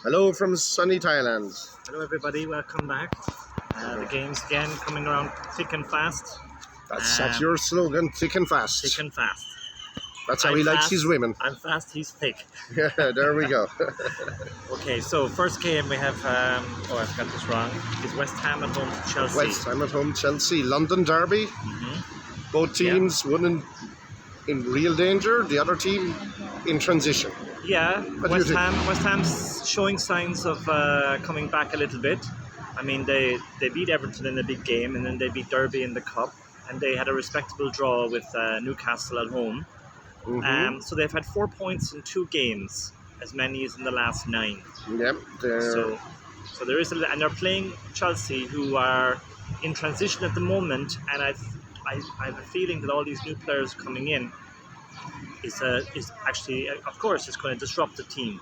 Hello from sunny Thailand. Hello everybody, welcome back. The game's again coming around thick and fast. That's your slogan, thick and fast. Thick and fast. That's how he likes his women. I'm fast, he's thick. Yeah, there we go. Okay, so first game we have, I've got this wrong, is West Ham at home to Chelsea. West Ham at home, Chelsea, London derby. Both teams, one in real danger, the other team in transition. Yeah, What do you think? West Ham's showing signs of coming back a little bit. I mean, they beat Everton in a big game, and then they beat Derby in the Cup, and they had a respectable draw with Newcastle at home. So they've had 4 points in 2 games, as many as in the last 9. Yep, So there is and they're playing Chelsea, who are in transition at the moment, and I have a feeling that all these new players coming in is actually, of course, it's going to disrupt the team,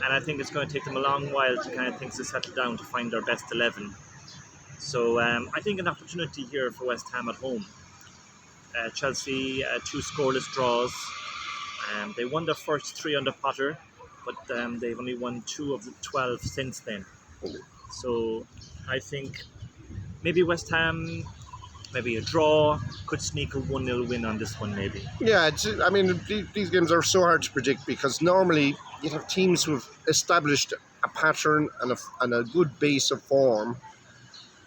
and I think it's going to take them a long while to kind of things to settle down to find their best 11. So I think an opportunity here for West Ham at home. Chelsea 2 scoreless draws. They won their first 3 under Potter, but they've only won 2 of the 12 since then. So I think maybe West Ham, maybe a draw, could sneak a 1-0 win on this one maybe. Yeah, I mean, these games are so hard to predict because normally you have teams who have established a pattern and a good base of form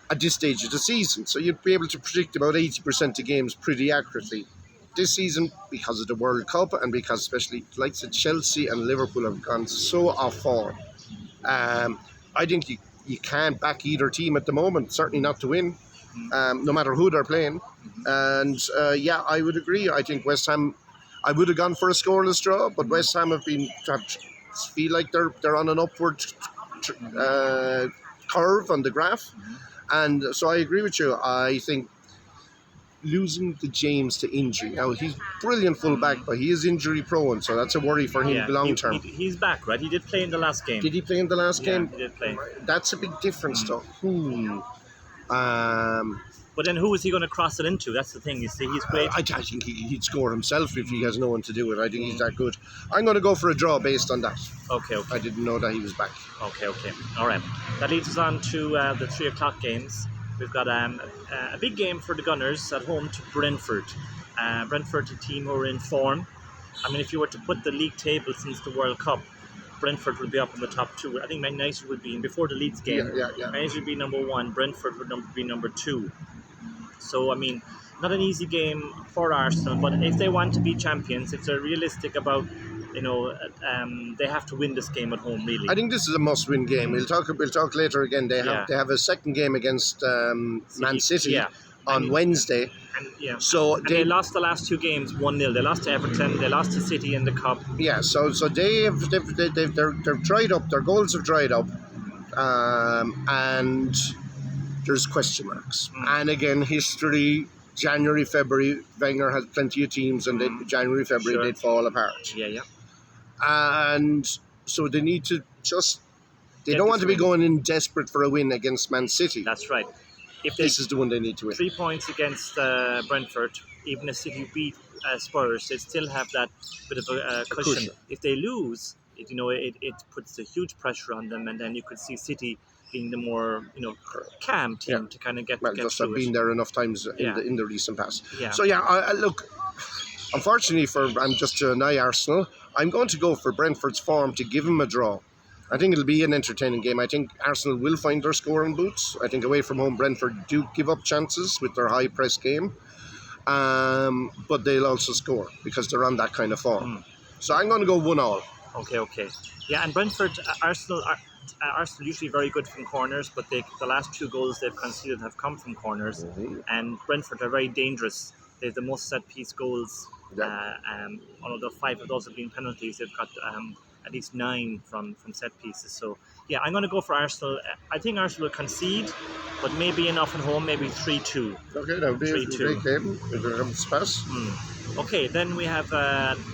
at this stage of the season. So you'd be able to predict about 80% of games pretty accurately. This season, because of the World Cup and because especially likes of Chelsea and Liverpool have gone so off form, I think you can't back either team at the moment, certainly not to win. No matter who they're playing. And yeah, I would agree. I think West Ham, I would have gone for a scoreless draw, but West Ham feel like they're on an upward curve on the graph. And so I agree with you. I think losing the James to injury. Now, he's brilliant fullback, but he is injury prone, so that's a worry for him long term. He's back, right? He did play in the last game. Did he play in the last game? He did play. That's a big difference, though. But then who is he going to cross it into? That's the thing. You see, he's great. I think he'd score himself if he has no one to do it. I think he's that good. I'm going to go for a draw based on that. Okay. I didn't know that he was back. Okay. All right. That leads us on to the 3 o'clock games. We've got a big game for the Gunners at home to Brentford. Brentford, a team who are in form. I mean, if you were to put the league table since the World Cup, Brentford would be up in the top 2. I think Man United would be in before the Leeds game. Yeah. Man United would be number 1. Brentford would be number 2. So, I mean, not an easy game for Arsenal, but if they want to be champions, if they're realistic about, they have to win this game at home, really. I think this is a must-win game. We'll talk later again. They have a second game against Man City on Wednesday. And so they lost the last 2 games 1-0. They lost to Everton. They lost to City in the Cup. Yeah. So they're dried up. Their goals have dried up, and there's question marks. And again, history. January, February, Wenger has plenty of teams, and then January, February, they'd fall apart. Yeah. And so they need to they don't want to be going in desperate for a win against Man City. That's right. This is the one they need to win. 3 points against Brentford, even if City beat Spurs, they still have that bit of a cushion. If they lose, it puts a huge pressure on them, and then you could see City being the more calm team to kind of get just through have been there enough times in the recent past. Yeah. So I look, unfortunately I'm just to annoy Arsenal, I'm going to go for Brentford's form to give them a draw. I think it'll be an entertaining game. I think Arsenal will find their scoring boots. I think away from home Brentford do give up chances with their high press game, but they'll also score because they're on that kind of form. So I'm going to go 1-1. Okay. Yeah, and Brentford, Arsenal usually very good from corners, but the last 2 goals they've conceded have come from corners, and Brentford are very dangerous. They have the most set-piece goals. Although 5 of those have been penalties, they've got at least 9 from set pieces. So yeah, I'm going to go for Arsenal. I think Arsenal will concede, but maybe enough at home, maybe 3-2. Okay, that would be a great game if it comes to pass. Okay, then we have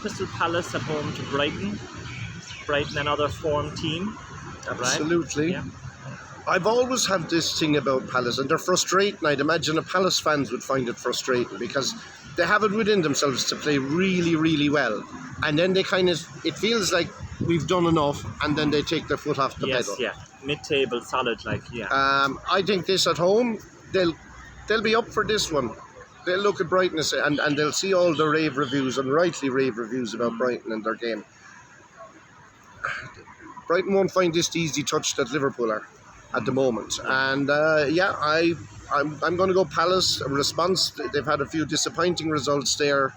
Crystal Palace at home to Brighton. Brighton, another form team. Absolutely. Right? Yeah. I've always had this thing about Palace, and they're frustrating. I'd imagine the Palace fans would find it frustrating because they have it within themselves to play really, really well. And then it feels like we've done enough, and then they take their foot off the Yes, pedal. yeah. Mid-table, solid, like, yeah. I think this at home, they'll be up for this one. They'll look at Brighton and they'll see all the rave reviews, and rightly rave reviews about Brighton and their game. Brighton won't find this the easy touch that Liverpool are at the moment. And I'm going to go Palace. A response, they've had a few disappointing results there.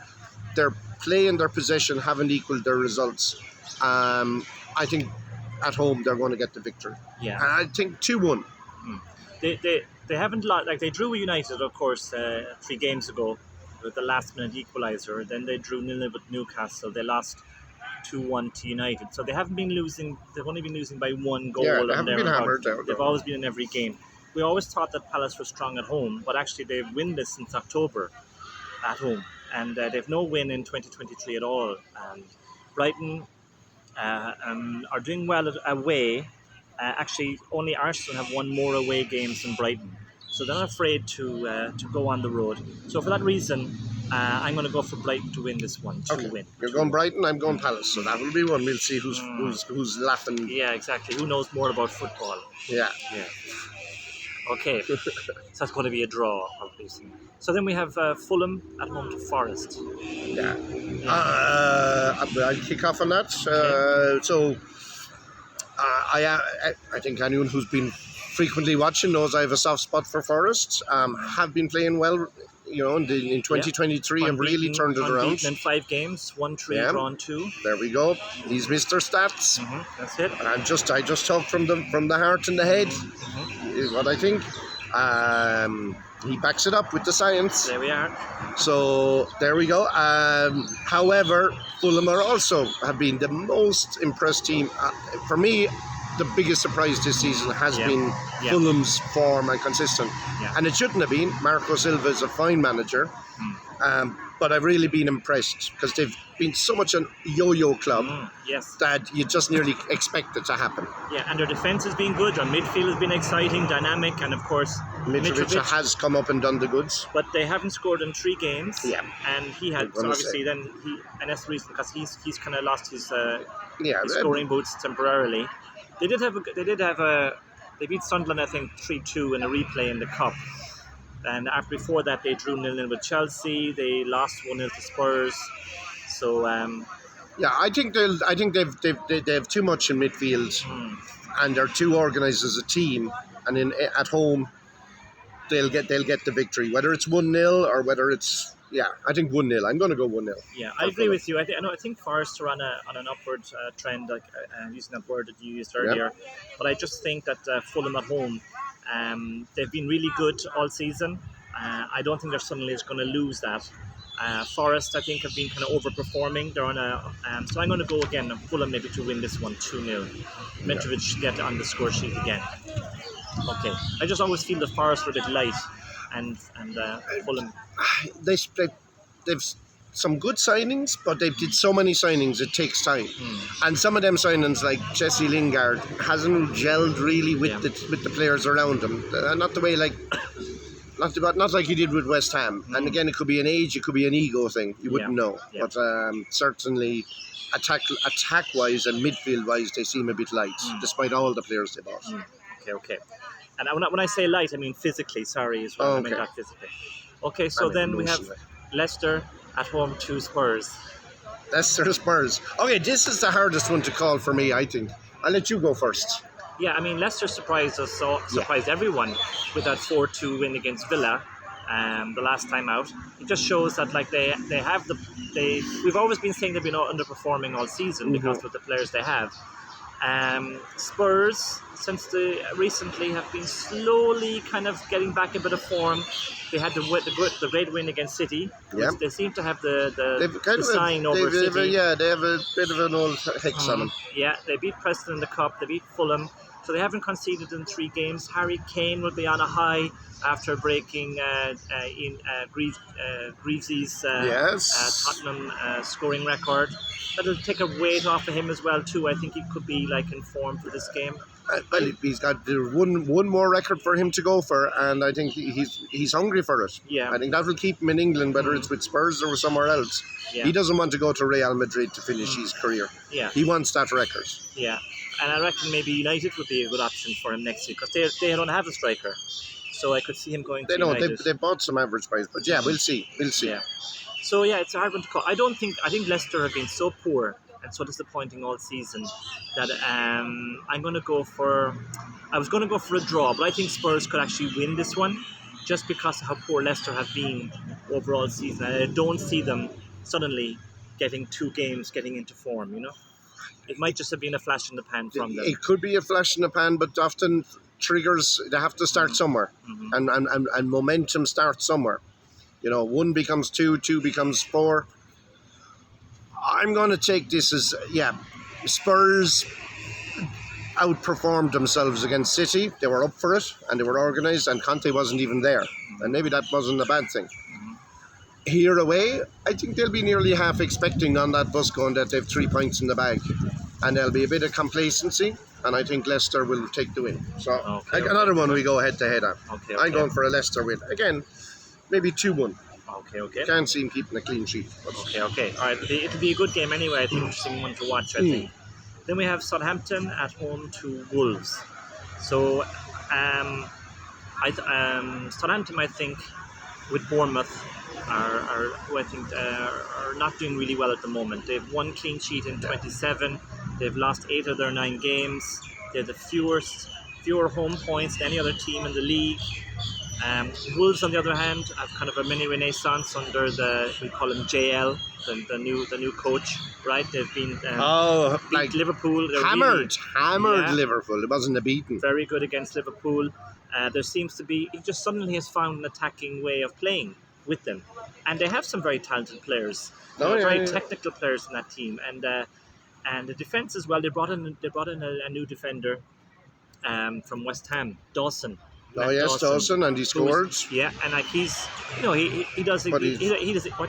Their play and their possession haven't equalled their results. I think at home they're going to get the victory. Yeah. And I think 2-1. They haven't lost, like they drew with United, of course, 3 games ago with the last minute equaliser. Then they drew 0-0 with Newcastle. They lost 2-1 to United. So they haven't been losing, they've only been losing by 1 goal. Yeah, they haven't been hammered down. They've always been in every game. We always thought that Palace were strong at home, but actually they've winless since October at home. And they've no win in 2023 at all. And Brighton are doing well away. Actually, only Arsenal have won more away games than Brighton, so they're not afraid to go on the road. So for that reason, I'm going to go for Brighton to win this one. Okay. Win. You're going Brighton, I'm going Palace, so that will be one. We'll see who's laughing. Yeah, exactly. Who knows more about football? Yeah. Yeah. Okay, so that's going to be a draw, obviously. So then we have Fulham at home to Forest. Yeah. I'll kick off on that. I think anyone who's been frequently watching knows I have a soft spot for Forest. Have been playing well, in 2023 and really turned it around. Unbeaten in 5 games, 1-3, drawn 2. There we go. He's Mr. Stats. That's it. And I just talked from the heart and the head. Is what I think. He backs it up with the science. There we are. So there we go. However, Fulham have been the most impressed team. For me, the biggest surprise this season has been Fulham's form and consistent. Yeah. And it shouldn't have been. Marco Silva is a fine manager. But I've really been impressed because they've been so much a yo-yo club that you just nearly expect it to happen. Yeah, and their defence has been good. Their midfield has been exciting, dynamic, and of course Mitrovic has come up and done the goods. But they haven't scored in 3 games. Yeah, and he had obviously and that's the reason because he's kind of lost his scoring boots temporarily. They beat Sunderland, I think 3-2 in a replay in the cup. And after before that, they drew 0-0 with Chelsea. They lost 1-0 to Spurs. So I think they have too much in midfield, and they're too organised as a team. And at home, they'll get the victory, whether it's 1-0 or whether it's I think 1-0. I'm going to go 1-0. Yeah, I agree with you. I think Forest are on an upward trend, like using that word that you used earlier. But I just think that Fulham at home. They've been really good all season. I don't think they're suddenly going to lose that. Forest, I think, have been kind of overperforming. They're on so I'm going to go again. Fulham maybe to win this one 2-0. Mitrovic should get on the score sheet again. Okay, I just always feel the Forest are a bit light, and Fulham. They've some good signings, but they did so many signings it takes time. And some of them signings, like Jesse Lingard, hasn't gelled really with the players around him. Not the way not like he did with West Ham. And again, it could be an age, it could be an ego thing. You wouldn't know. But certainly attack wise and midfield wise, they seem a bit light, despite all the players they bought. Okay. And when I say light, I mean physically. Sorry, is what I mean, not physically. Okay, so then we have Leicester at home to Spurs. Leicester Spurs. Okay, this is the hardest one to call for me, I think. I'll let you go first. Yeah, I mean, Leicester surprised us, surprised everyone with that 4-2 win against Villa the last time out. It just shows that we've always been saying they've been underperforming all season because of the players they have. Spurs, since they recently have been slowly kind of getting back a bit of form. They had the great win against City. Yeah. They seem to have the sign over City. They have a bit of an old hex on them. Yeah, they beat Preston in the Cup. They beat Fulham. So they haven't conceded in 3 games. Harry Kane will be on a high after breaking Greaves's Tottenham scoring record. That'll take a weight off of him as well too. I think he could be in form for this game. Well, he's got one more record for him to go for, and I think he's hungry for it. Yeah. I think that will keep him in England, whether it's with Spurs or somewhere else. Yeah. He doesn't want to go to Real Madrid to finish his career. Yeah. He wants that record. Yeah. And I reckon maybe United would be a good option for him next year because they don't have a striker. So I could see him going to United. They bought some average players, but yeah, we'll see. Yeah. So yeah, it's a hard one to call. I think Leicester have been so poor and so disappointing all season that I was going to go for a draw, but I think Spurs could actually win this one just because of how poor Leicester have been overall season. And I don't see them suddenly getting 2 games getting into form, you know. It might just have been a flash in the pan from them. It could be a flash in the pan, but often triggers, they have to start somewhere. And momentum starts somewhere. You know, 1 becomes 2, 2 becomes 4. I'm going to take this as, Spurs outperformed themselves against City. They were up for it and they were organised, and Conte wasn't even there. And maybe that wasn't a bad thing. Here away, I think they'll be nearly half expecting on that bus going that they've 3 points in the bag. And there'll be a bit of complacency, and I think Leicester will take the win. So another one we go head to head on. I'm going for a Leicester win. Again, maybe 2-1. Okay. Can't see him keeping a clean sheet. Okay. All right. It'll be a good game anyway. I think interesting one to watch. I think. Then we have Southampton at home to Wolves. So, Southampton, I think, with Bournemouth, are who I think are not doing really well at the moment. They've 1 clean sheet in 27. They've lost 8 of their 9 games. They're the fewer home points than any other team in the league. Wolves, on the other hand, have kind of a mini renaissance under we call him JL, the new coach, right? They've been beat Liverpool. Hammered Liverpool. It wasn't a beating. Very good against Liverpool. There seems to be, he just suddenly has found an attacking way of playing with them, and they have some very talented players, very technical players in that team, and the defense as well. They brought in a new defender from West Ham, Dawson. Dawson, and he scored. And like he does what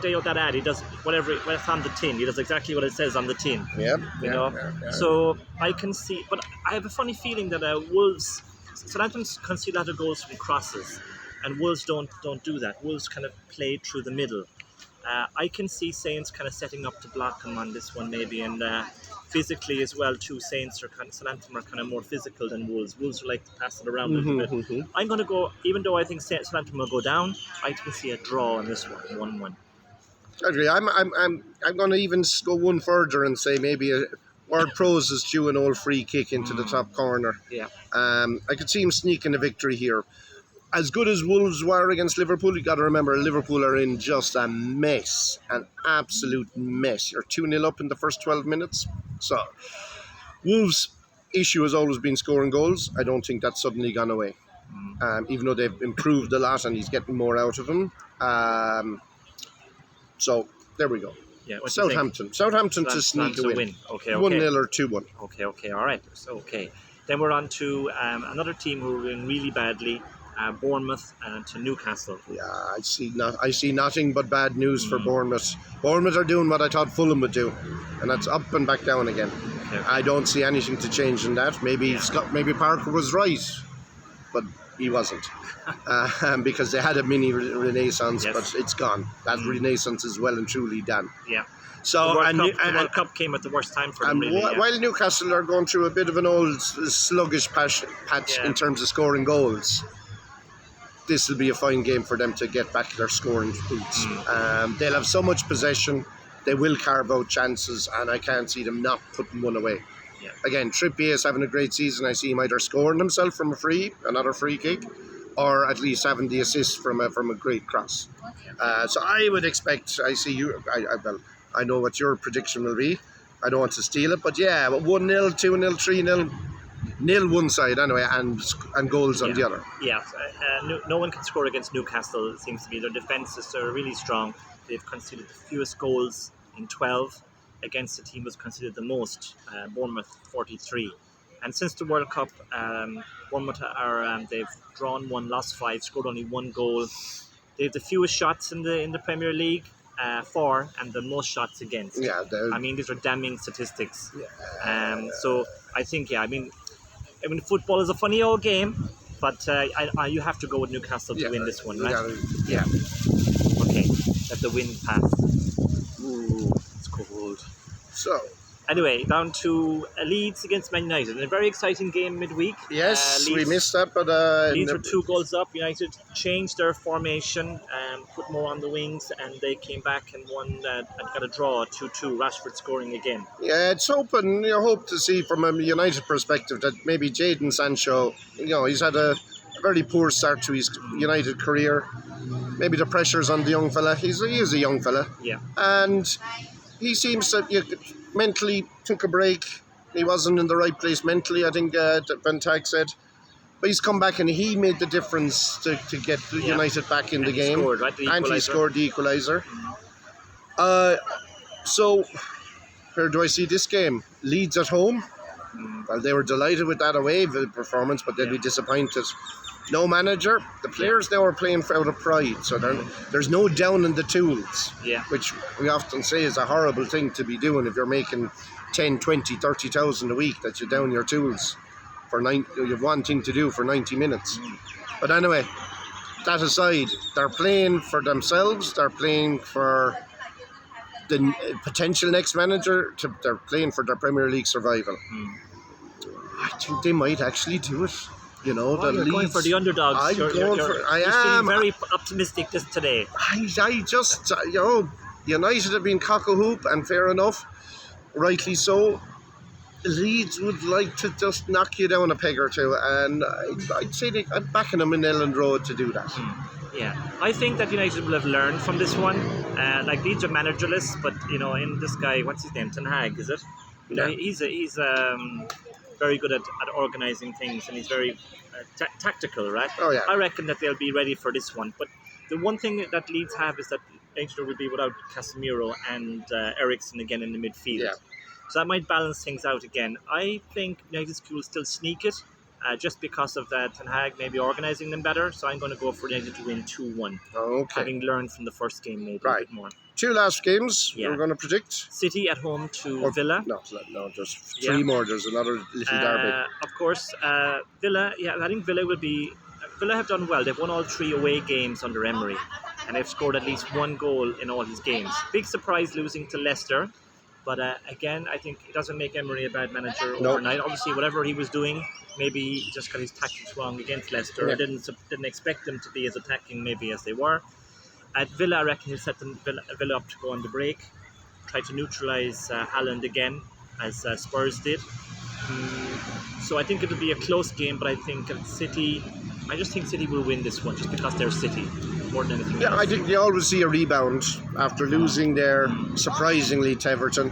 they that ad. He does what's on the tin. He does exactly what it says on the tin. So I can see, but I have a funny feeling that Wolves, Southampton concede a lot of goals from crosses, and Wolves don't do that. Wolves kind of play through the middle. I can see Saints kind of setting up to block them on this one maybe, and physically as well too. Southampton are kind of more physical than Wolves. Wolves like to pass it around a little bit. I'm going to go, even though I think Southampton will go down, I can see a draw in this one, 1-1. I agree. I'm going to even go one further and say maybe Ward Prowse is due an old free kick into the top corner. I could see him sneaking a victory here. As good as Wolves were against Liverpool, you got to remember Liverpool are in just a mess, an absolute mess. You're 2-0 up in the first 12 minutes. So, Wolves' issue has always been scoring goals. I don't think that's suddenly gone away, even though they've improved a lot and he's getting more out of them. So, there we go. Southampton to sneak a win. 1-0 or 2-1. Okay, all right. So, then we're on to another team who are doing really badly. Bournemouth to Newcastle. I see nothing but bad news for Bournemouth. Bournemouth are doing what I thought Fulham would do, and that's up and back down again. I don't see anything to change in that. Maybe Parker was right, but he wasn't, because they had a mini renaissance, but it's gone. That renaissance is well and truly done. So the World Cup came at the worst time for them. Really, while Newcastle are going through a bit of an old sluggish patch in terms of scoring goals, this will be a fine game for them to get back their scoring boots. They'll have so much possession, they will carve out chances, and I can't see them not putting one away. Again, Trippier is having a great season. I see him either scoring himself from another free kick, or at least having the assist from a great cross. So I would expect, I know what your prediction will be. I don't want to steal it, but 1-0, 2-0, 3-0. Nil one side anyway, and goals on the other. No one can score against Newcastle. It seems to be their defences are really strong. They've conceded the fewest goals in 12 against the team who's conceded the most, Bournemouth 43. And since the World Cup, Bournemouth they've drawn 1, lost 5, scored only 1 goal. They have the fewest shots in the Premier League, 4, and the most shots against. I mean, these are damning statistics. So I think, I mean, football is a funny old game, but you have to go with Newcastle to win this one, right? Yeah. Okay, let the wind pass. Ooh. It's cold. So, Anyway, down to Leeds against Man United. A very exciting game midweek. yes, we Leeds, missed that, but Leeds were 2 goals up. United changed their formation and put more on the wings, and they came back and won. And got a draw 2-2. Rashford scoring again. yeah, it's open. You hope to see from a United perspective that maybe Jadon Sancho, he's had a very poor start to his United career. Maybe the pressure's on the young fella. He is a young fella. Yeah. And he seems to mentally took a break. He wasn't in the right place mentally, I think Van Tag said. But he's come back and he made the difference to get United back in the game. He scored, right? And he scored the equaliser. So, where do I see this game? Leeds at home. Well, they were delighted with that away performance, but they'll be disappointed. No manager. The players now are playing out of pride, so there's no down in the tools, which we often say is a horrible thing to be doing if you're making 10, 20, 30,000 a week, that you down your tools for you have one thing to do for 90 minutes. But anyway, that aside, they're playing for themselves, they're playing for the potential next manager, they're playing for their Premier League survival. I think they might actually do it. You're going for the underdogs. You're feeling very optimistic today. I just, United have been cock-a-hoop, and fair enough, rightly so. Leeds would like to just knock you down a peg or two, and I'd say I'm backing them in Elland Road to do that. Yeah, I think that United will have learned from this one. Leeds are managerless, but in this guy, what's his name? Ten Hag, is it? Yeah. He's very good at organising things, and he's very tactical, right? Oh, yeah. I reckon that they'll be ready for this one. But the one thing that Leeds have is that United will be without Casemiro and Eriksen again in the midfield. Yeah. So that might balance things out again. I think United will still sneak it, just because of that Ten Hag maybe organising them better. So I'm going to go for United to win 2-1. Okay. Having learned from the first game maybe a bit more. 2 last games we're going to predict. City at home to Villa. No, just 3 more. There's another little derby. Of course, Villa. Yeah, I think Villa will be. Villa have done well. They've won all 3 away games under Emery, and they've scored at least 1 goal in all his games. Big surprise losing to Leicester, but again, I think it doesn't make Emery a bad manager overnight. Obviously, whatever he was doing, maybe he just got his tactics wrong against Leicester. I didn't expect them to be as attacking maybe as they were. At Villa, I reckon he'll set Villa up to go on the break, try to neutralise Haaland again, as Spurs did. So I think it'll be a close game, but I think I just think City will win this one, just because they're City, more than anything else. I think you always see a rebound after losing there, surprisingly, to Everton.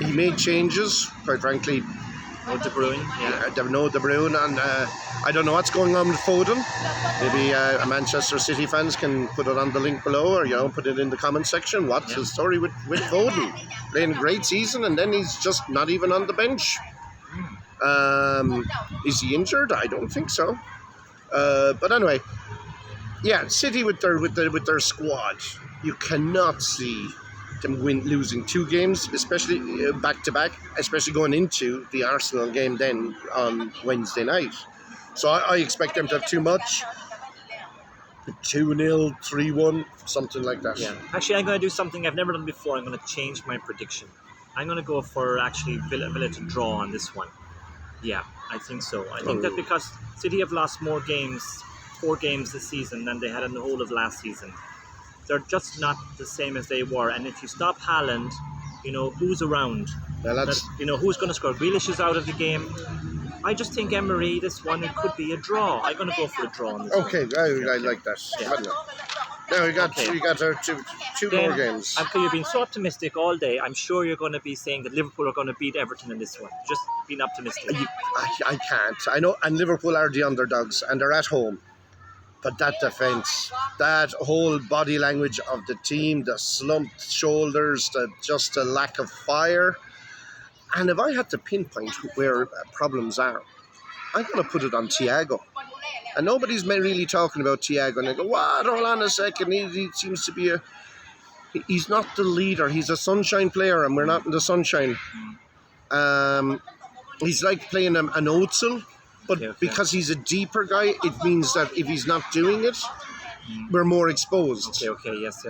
He made changes, quite frankly. No De Bruyne, No De Bruyne, and I don't know what's going on with Foden. Maybe Manchester City fans can put it on the link below, or put it in the comment section. What's the story with Foden? Playing a great season, and then he's just not even on the bench. Is he injured? I don't think so. But anyway, City with their squad, you cannot see them losing 2 games, especially back to back, especially going into the Arsenal game then on Wednesday night. So I expect them to have too much. 2-0, 3-1, something like that. Yeah. Actually, I'm going to do something I've never done before. I'm going to change my prediction. I'm going to go for actually Villa to draw on this one. Yeah, I think so. I think that because City have lost more games, 4 games this season, than they had in the whole of last season. They're just not the same as they were. And if you stop Haaland, who's around? Well, who's going to score? Grealish is out of the game. I just think Emery, this one, it could be a draw. I'm going to go for a draw on this one. I like that. Yeah. Now we got our two more games. You've been so optimistic all day. I'm sure you're going to be saying that Liverpool are going to beat Everton in this one. Just being optimistic. I can't. I know, and Liverpool are the underdogs, and they're at home. But that defence, that whole body language of the team, the slumped shoulders, just the lack of fire. And if I had to pinpoint where problems are, I'm going to put it on Thiago. And nobody's been really talking about Thiago. And they go, what? Hold on a second. He seems to be he's not the leader. He's a sunshine player, and we're not in the sunshine. he's like playing an Oatsel, but Okay. because he's a deeper guy, it means that if he's not doing it, we're more exposed. Okay, yes.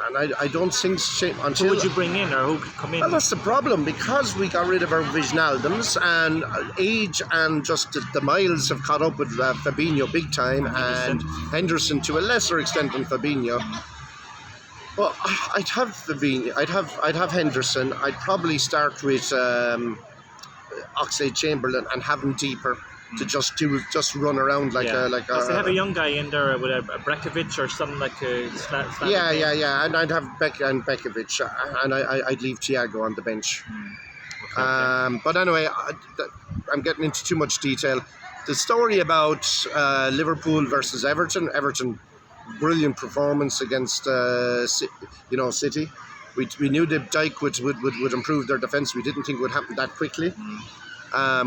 And I don't think Who until. would you bring in, or who could come in? Well, that's the problem, because we got rid of our Wijnaldums, and age and just the miles have caught up with Fabinho big time, and Henderson to a lesser extent than Fabinho. Well, I'd have Fabinho. I'd have Henderson. I'd probably start with Oxlade-Chamberlain and have him deeper to just run around like a Because they have a young guy in there with a Brekovic or something like a yeah, and I'd have Bekovic, and I'd leave Thiago on the bench. Okay. But anyway, I'm getting into too much detail. The story about Liverpool versus Everton. Everton, brilliant performance against City. We knew that Dyke would improve their defence. We didn't think it would happen that quickly.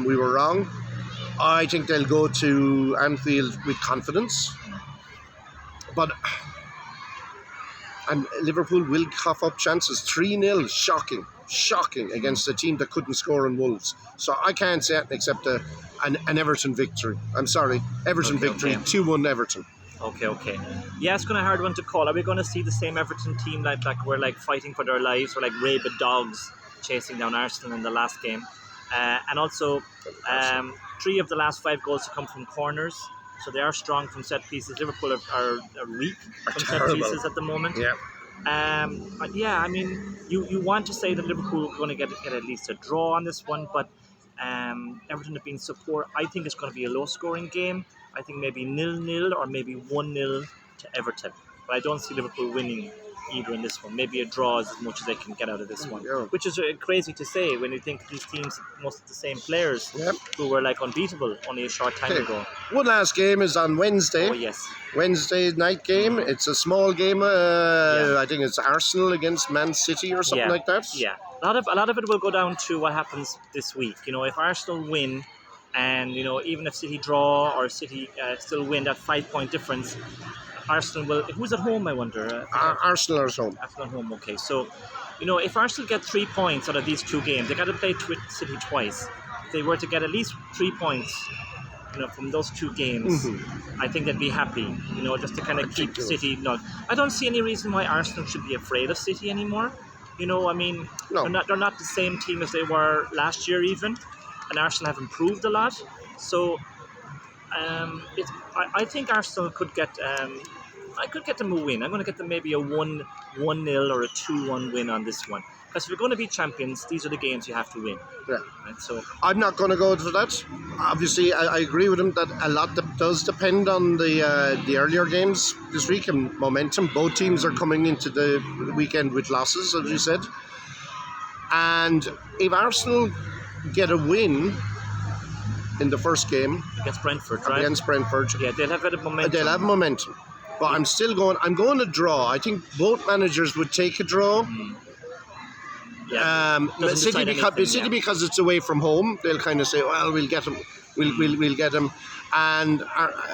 We were wrong. I think they'll go to Anfield with confidence. And Liverpool will cough up chances. 3-0, shocking against a team that couldn't score on Wolves. So I can't say anything except an Everton victory. I'm sorry, Everton victory, 2-1 Everton. Okay. Yeah, it's going to be a hard one to call. Are we going to see the same Everton team like we're like fighting for their lives, or like rabid dogs chasing down Arsenal in the last game? And also, 3 of the last 5 goals have come from corners, so they are strong from set pieces. Liverpool are weak from set pieces at the moment. Yeah. But yeah, I mean, you want to say that Liverpool are going to get at least a draw on this one, but Everton have been so poor. I think it's going to be a low-scoring game. I think maybe 0-0 or maybe 1-0 to Everton. But I don't see Liverpool winning either in this one. Maybe a draw is as much as they can get out of this one. Yeah. Which is crazy to say when you think these teams, most of the same players who were like unbeatable only a short time ago. One last game is on Wednesday. Oh, yes. Wednesday night game. It's a small game. I think it's Arsenal against Man City or something like that. Yeah. A lot of it will go down to what happens this week. If Arsenal win, and even if City draw or City still win, that 5-point difference, Arsenal will. Who's at home, I wonder? Arsenal are at home. Arsenal at home. Okay, so if Arsenal get 3 points out of these 2 games, they got to play City twice. If they were to get at least 3 points, from those 2 games, I think they'd be happy. Just to kind of keep City. No, I don't see any reason why Arsenal should be afraid of City anymore. I mean, No. they're not the same team as they were last year even, and Arsenal have improved a lot. So, I think Arsenal could get. I could get them a win. I'm going to get them maybe a 1-0 or a 2-1 win on this one. Because if you're going to be champions, these are the games you have to win. Yeah. Right? So I'm not going to go for that. Obviously, I agree with him that a lot does depend on the earlier games this week and momentum. Both teams are coming into the weekend with losses, as you said. And if Arsenal get a win in the first game against Brentford, right? against Brentford, Yeah, they'll have a bit of momentum. they'll have momentum. But I'm going to draw. I think both managers would take a draw. Yeah. Doesn't City decide anything, because it's away from home, they'll kind of say, well, we'll get them. We'll get them. And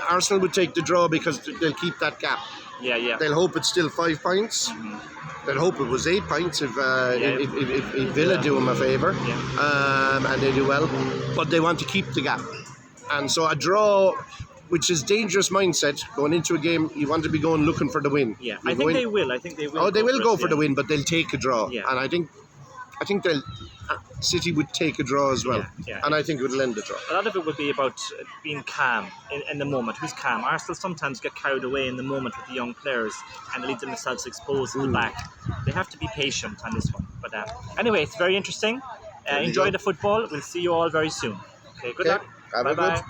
Arsenal would take the draw because they'll keep that gap. Yeah. They'll hope it's still 5 points. They'll hope it was 8 points if Villa do them a favour. Yeah. And they do well. But they want to keep the gap. And so a draw, which is dangerous mindset, going into a game, you want to be going looking for the win. Yeah, I think they will. Oh, they will go for the win, but they'll take a draw. Yeah. And I think City would take a draw as well. Yeah. And I think it would end the draw. A lot of it would be about being calm in the moment. Who's calm? Arsenal sometimes get carried away in the moment with the young players and leave themselves exposed at the back. They have to be patient on this one. But anyway, it's very interesting. Enjoy the football. We'll see you all very soon. Okay, good luck. Have a Bye-bye. good.